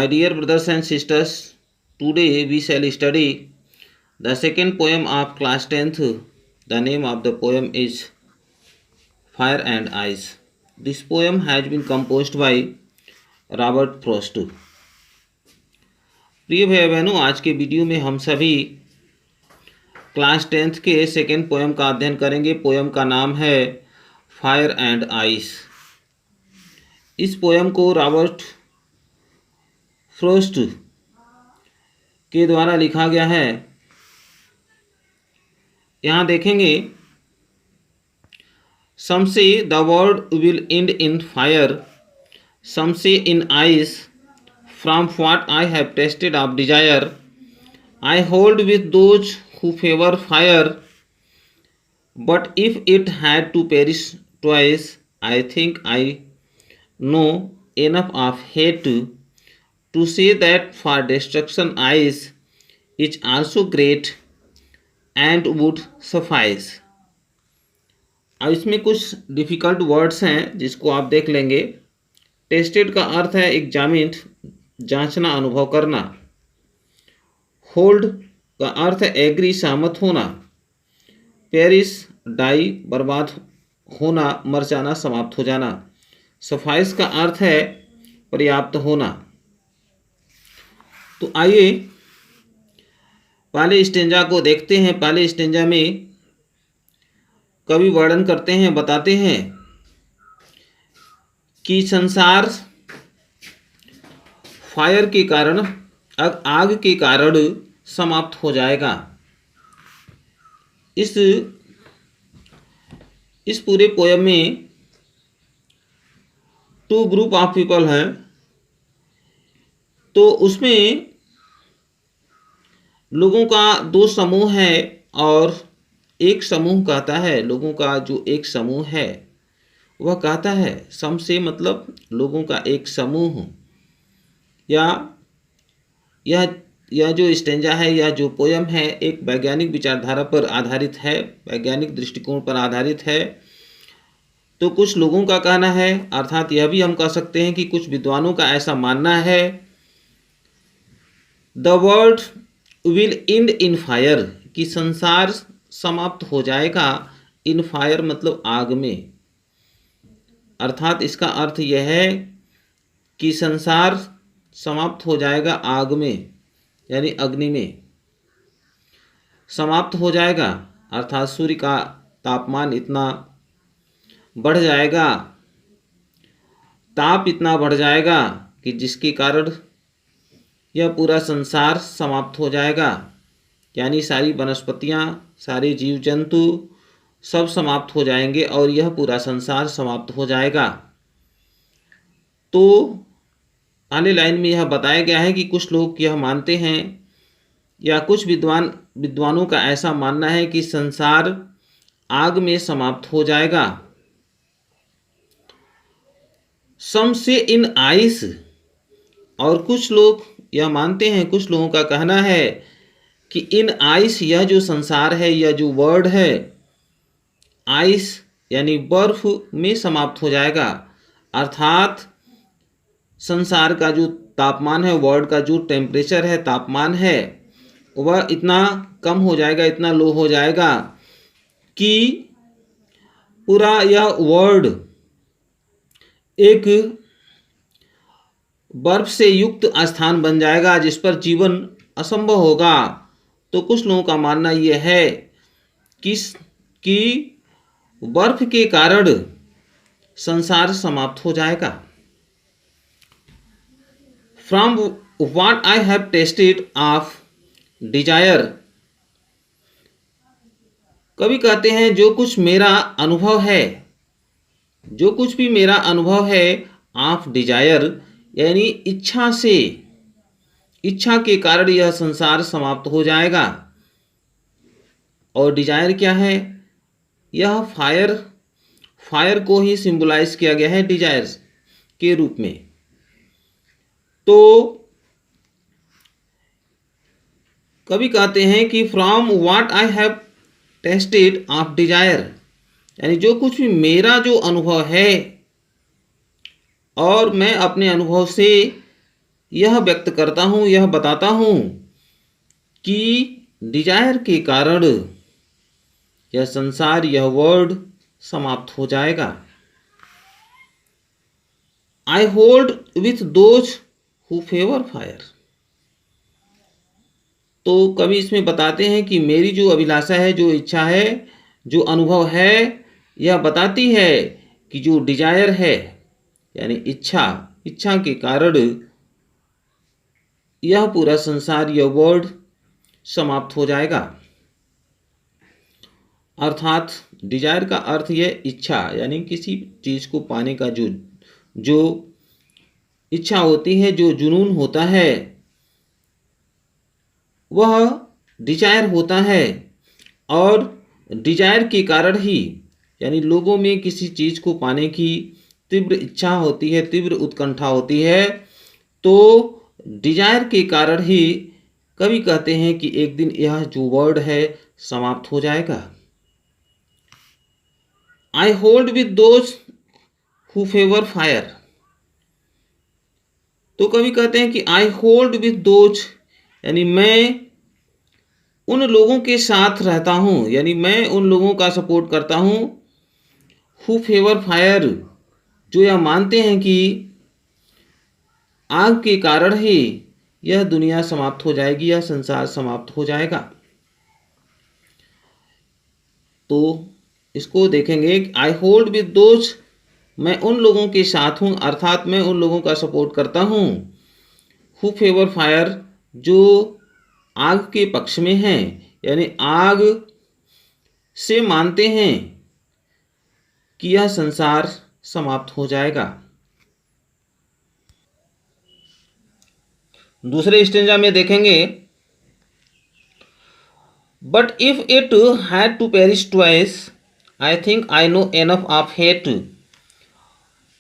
My dear brothers and sisters, today we shall study the second poem of class 10th. The name of the poem is Fire and Ice. This poem has been composed by Robert Frost. प्रिय भाई बहनों, आज के video में हम सभी class 10th के second poem का अध्ययन करेंगे। पोएम का नाम है फायर एंड आइस। इस पोएम को रॉबर्ट फ्रॉस्ट के द्वारा लिखा गया है। यहाँ देखेंगे, some say the world will end in fire, some say in ice. From what I have tasted of desire, I hold with those who favor fire. But if it had to perish twice, I think I know enough of hate to say that for destruction ice is also great and would suffice. अब इसमें कुछ difficult words हैं जिसको आप देख लेंगे। Tested का अर्थ है एग्जामिन्ड, जांचना, अनुभव करना। होल्ड का अर्थ है एग्री, सहमत होना। पेरिस, डाई, बर्बाद होना, मर जाना, समाप्त हो जाना। सफाइस का अर्थ है पर्याप्त होना। तो आइए पहले स्टेंजा को देखते हैं। पहले स्टेंजा में कवि वर्णन करते हैं, बताते हैं कि संसार फायर के कारण, आग के कारण समाप्त हो जाएगा। इस पूरे पोएम में टू ग्रुप ऑफ पीपल हैं। तो उसमें लोगों का दो समूह है और एक समूह कहता है, लोगों का जो एक समूह है वह कहता है, सम से मतलब लोगों का एक समूह, या यह जो स्टेंजा है या जो पोयम है एक वैज्ञानिक विचारधारा पर आधारित है, वैज्ञानिक दृष्टिकोण पर आधारित है। तो कुछ लोगों का कहना है, अर्थात यह भी हम कह सकते हैं कि कुछ विद्वानों का ऐसा मानना है, the world will and in fire, कि संसार समाप्त हो जाएगा। इन फायर मतलब आग में, अर्थात इसका अर्थ यह है कि संसार समाप्त हो जाएगा आग में, यानी अग्नि में समाप्त हो जाएगा। अर्थात सूर्य का तापमान इतना बढ़ जाएगा, ताप इतना बढ़ जाएगा कि जिसके कारण यह पूरा संसार समाप्त हो जाएगा, यानी सारी वनस्पतियाँ, सारे जीव जंतु सब समाप्त हो जाएंगे और यह पूरा संसार समाप्त हो जाएगा। तो पहले लाइन में यह बताया गया है कि कुछ लोग यह मानते हैं या कुछ विद्वानों का ऐसा मानना है कि संसार आग में समाप्त हो जाएगा। सम से इन आइस, और कुछ लोग यह मानते हैं, कुछ लोगों का कहना है कि इन आइस, यह जो संसार है, यह जो वर्ल्ड है, आइस यानी बर्फ में समाप्त हो जाएगा। अर्थात संसार का जो तापमान है, वर्ल्ड का जो टेम्परेचर है, तापमान है, वह इतना कम हो जाएगा, इतना लो हो जाएगा कि पूरा यह वर्ल्ड एक बर्फ से युक्त स्थान बन जाएगा जिस पर जीवन असंभव होगा। तो कुछ लोगों का मानना यह है कि बर्फ के कारण संसार समाप्त हो जाएगा। From what I have tasted of desire, कवि कहते हैं जो कुछ मेरा अनुभव है, जो कुछ भी मेरा अनुभव है ऑफ डिजायर, यानी इच्छा से, इच्छा के कारण यह संसार समाप्त हो जाएगा। और डिजायर क्या है? यह फायर को ही सिंबलाइज किया गया है डिजायर्स के रूप में। तो कवि कहते हैं कि from what I have tested of desire, यानी जो कुछ भी मेरा जो अनुभव है और मैं अपने अनुभव से यह व्यक्त करता हूँ, यह बताता हूँ कि डिजायर के कारण यह संसार, यह वर्ल्ड समाप्त हो जाएगा। I hold with those who favour fire. तो कवि इसमें बताते हैं कि मेरी जो अभिलाषा है, जो इच्छा है, जो अनुभव है, यह बताती है कि जो डिजायर है यानी इच्छा, इच्छा के कारण यह पूरा संसार, यह वर्ल्ड समाप्त हो जाएगा। अर्थात डिजायर का अर्थ यह इच्छा यानी किसी चीज को पाने का जो इच्छा होती है, जो जुनून होता है, वह डिजायर होता है। और डिजायर के कारण ही यानी लोगों में किसी चीज को पाने की तीव्र इच्छा होती है, तीव्र उत्कंठा होती है, तो डिजायर के कारण ही कवि कहते हैं कि एक दिन यह जो वर्ड है समाप्त हो जाएगा। I hold with those who favour fire. तो कवि कहते हैं कि आई होल्ड विद दोज यानी मैं उन लोगों के साथ रहता हूँ, यानी मैं उन लोगों का सपोर्ट करता हूँ, हु फेवर फायर, जो यह मानते हैं कि आग के कारण ही यह दुनिया समाप्त हो जाएगी, यह संसार समाप्त हो जाएगा। तो इसको देखेंगे, आई होल्ड विद दोज, मैं उन लोगों के साथ हूँ, अर्थात मैं उन लोगों का सपोर्ट करता हूँ, हु फेवर फायर, जो आग के पक्ष में हैं, यानी आग से मानते हैं कि यह संसार समाप्त हो जाएगा। दूसरे स्टेंजा में देखेंगे, but if it had to perish twice, I think I know enough of hate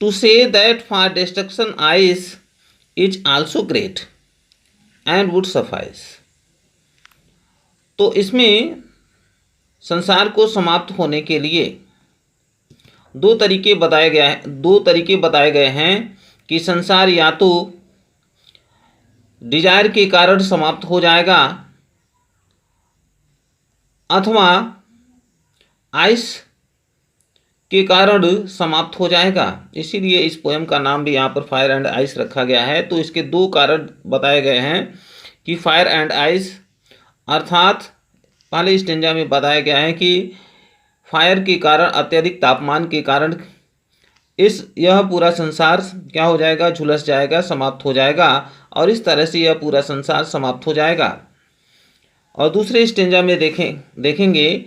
to say that for destruction ice is also great and would suffice. तो इसमें संसार को समाप्त होने के लिए दो तरीके बताए गए हैं कि संसार या तो डिजायर के कारण समाप्त हो जाएगा अथवा आइस के कारण समाप्त हो जाएगा। इसीलिए इस पोएम का नाम भी यहाँ पर फायर एंड आइस रखा गया है। तो इसके दो कारण बताए गए हैं कि फायर एंड आइस, अर्थात पहले स्टेंजा में बताया गया है कि फायर के कारण, अत्यधिक तापमान के कारण यह पूरा संसार क्या हो जाएगा, झुलस जाएगा, समाप्त हो जाएगा, और इस तरह से यह पूरा संसार समाप्त हो जाएगा। और दूसरे स्टेंजा में देखेंगे,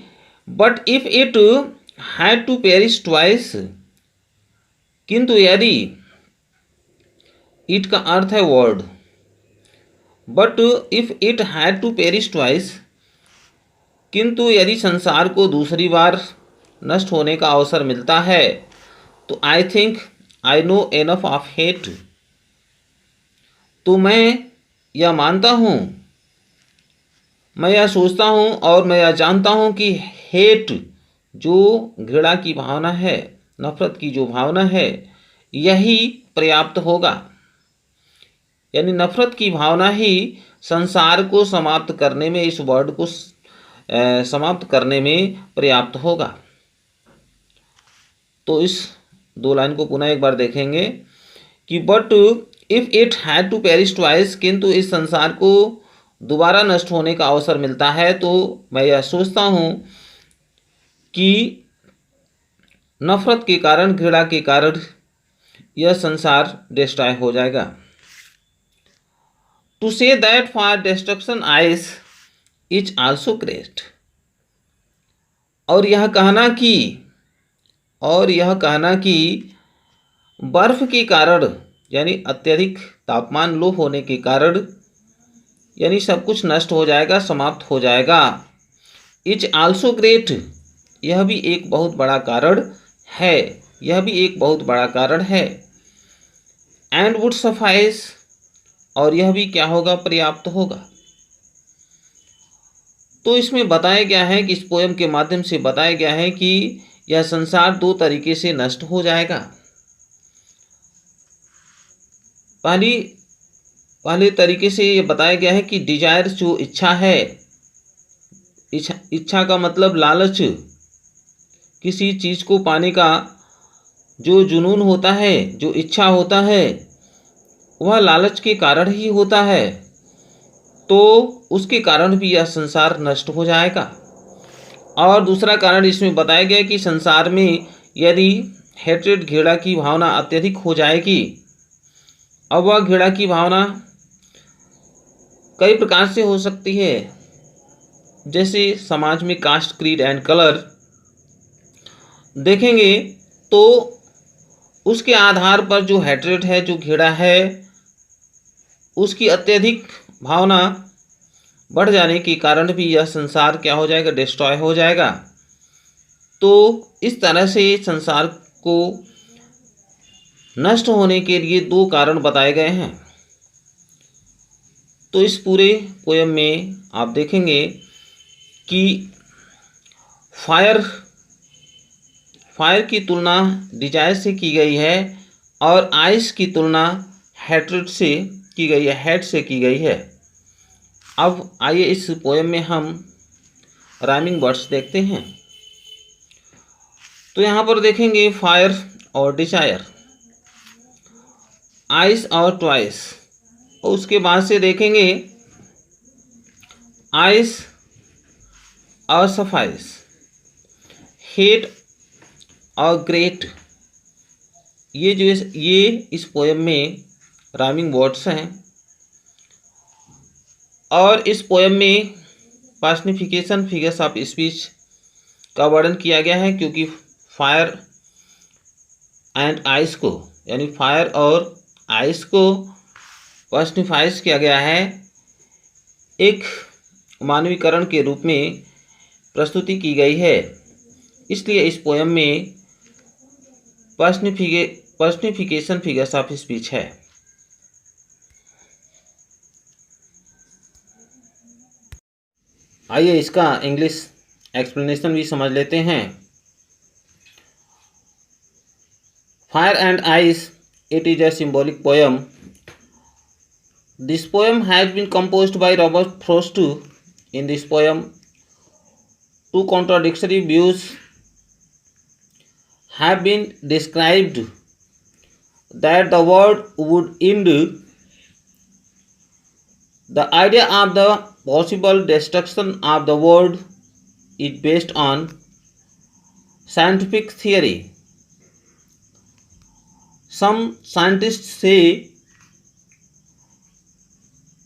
but if it had to perish twice, किंतु यदि, इट का अर्थ है word, but if it had to perish twice, किंतु यदि संसार को दूसरी बार नष्ट होने का अवसर मिलता है, तो आई think I know enough of hate, तो मैं यह मानता हूँ, मैं यह सोचता हूँ और मैं यह जानता हूँ कि हेट, जो घृणा की भावना है, नफरत की जो भावना है, यही पर्याप्त होगा। यानी नफरत की भावना ही संसार को समाप्त करने में, इस वर्ड को समाप्त करने में पर्याप्त होगा। तो इस दो लाइन को पुनः एक बार देखेंगे कि but if it had to perish twice, किंतु इस संसार को दोबारा नष्ट होने का अवसर मिलता है, तो मैं यह सोचता हूँ कि नफरत के कारण, घृणा के कारण यह संसार डिस्ट्रॉय हो जाएगा। To say that for destruction ice is also great, और यह कहना कि बर्फ के कारण, यानी अत्यधिक तापमान लो होने के कारण, यानी सब कुछ नष्ट हो जाएगा, समाप्त हो जाएगा। इज आल्सो ग्रेट, यह भी एक बहुत बड़ा कारण है, यह भी एक बहुत बड़ा कारण है। एंड वुड सफाइस, और यह भी क्या होगा, पर्याप्त होगा। तो इसमें बताया गया है कि इस पोएम के माध्यम से बताया गया है कि यह संसार दो तरीके से नष्ट हो जाएगा। पहली पहले तरीके से ये बताया गया है कि डिजायर जो इच्छा है, इच्छा का मतलब लालच, किसी चीज़ को पाने का जो जुनून होता है, जो इच्छा होता है, वह लालच के कारण ही होता है। तो उसके कारण भी यह संसार नष्ट हो जाएगा। और दूसरा कारण इसमें बताया गया कि संसार में यदि हेट्रेड, घृणा की भावना अत्यधिक हो जाएगी, अब वह घृणा की भावना कई प्रकार से हो सकती है, जैसे समाज में कास्ट, क्रीड एंड कलर देखेंगे तो उसके आधार पर जो हेट्रेड है, जो घृणा है, उसकी अत्यधिक भावना बढ़ जाने के कारण भी यह संसार क्या हो जाएगा, डिस्ट्रॉय हो जाएगा। तो इस तरह से संसार को नष्ट होने के लिए दो कारण बताए गए हैं। तो इस पूरे पोयम में आप देखेंगे कि फायर की तुलना डिजायर से की गई है और आइस की तुलना हेट्रेड से की गई है, हेट से की गई है। अब आइए इस पोयम में हम राइमिंग वर्ड्स देखते हैं। तो यहाँ पर देखेंगे फायर और डिजायर, आइस और ट्वाइस, और उसके बाद से देखेंगे आइस और सफाइस, हेट और ग्रेट। ये इस पोयम में राइमिंग वर्ड्स हैं। और इस पोयम में पर्सनिफिकेशन, फिगर्स ऑफ स्पीच का वर्णन किया गया है, क्योंकि फायर एंड आइस को, यानी फायर और आइस को पर्सनिफाइज किया गया है, एक मानवीकरण के रूप में प्रस्तुति की गई है। इसलिए इस पोयम में पर्सनिफिकेशन, फिगर्स ऑफ स्पीच है। आइए इसका इंग्लिश एक्सप्लेनेशन भी समझ लेते हैं। Fire and ice, it is a symbolic poem. This poem has been composed by Robert Frost. In this poem, two contradictory views have been described: that the world would end. The idea of the possible destruction of the world is based on scientific theory. Some scientists say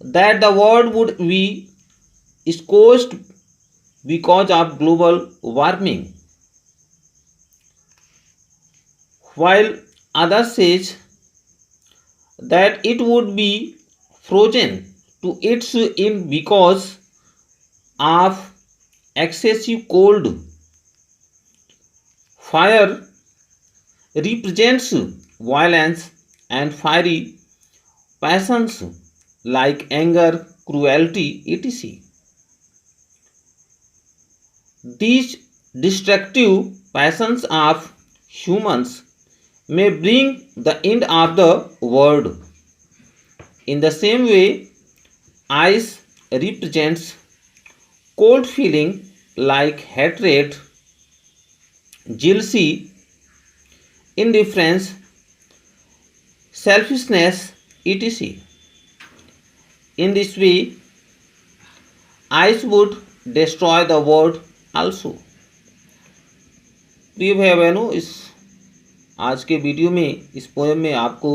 that the world would be scorched because of global warming, while others says that it would be frozen to its end because of excessive cold. Fire represents violence and fiery passions like anger, cruelty, etc. These destructive passions of humans may bring the end of the world. In the same way, ice represents cold feeling like hatred, jealousy, indifference, selfishness, etc. In this way, ice would destroy the world also. प्रिय भाई बहनों, इस आज के video में, इस poem में आपको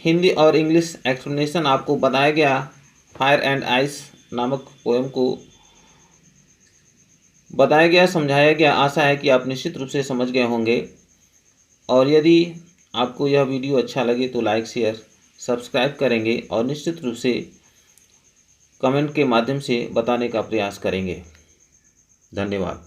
हिंदी और इंग्लिश एक्सप्लेनेशन आपको बताया गया। फायर एंड आइस नामक पोएम को बताया गया, समझाया गया। आशा है कि आप निश्चित रूप से समझ गए होंगे। और यदि आपको यह वीडियो अच्छा लगे तो लाइक, शेयर, सब्सक्राइब करेंगे और निश्चित रूप से कमेंट के माध्यम से बताने का प्रयास करेंगे। धन्यवाद।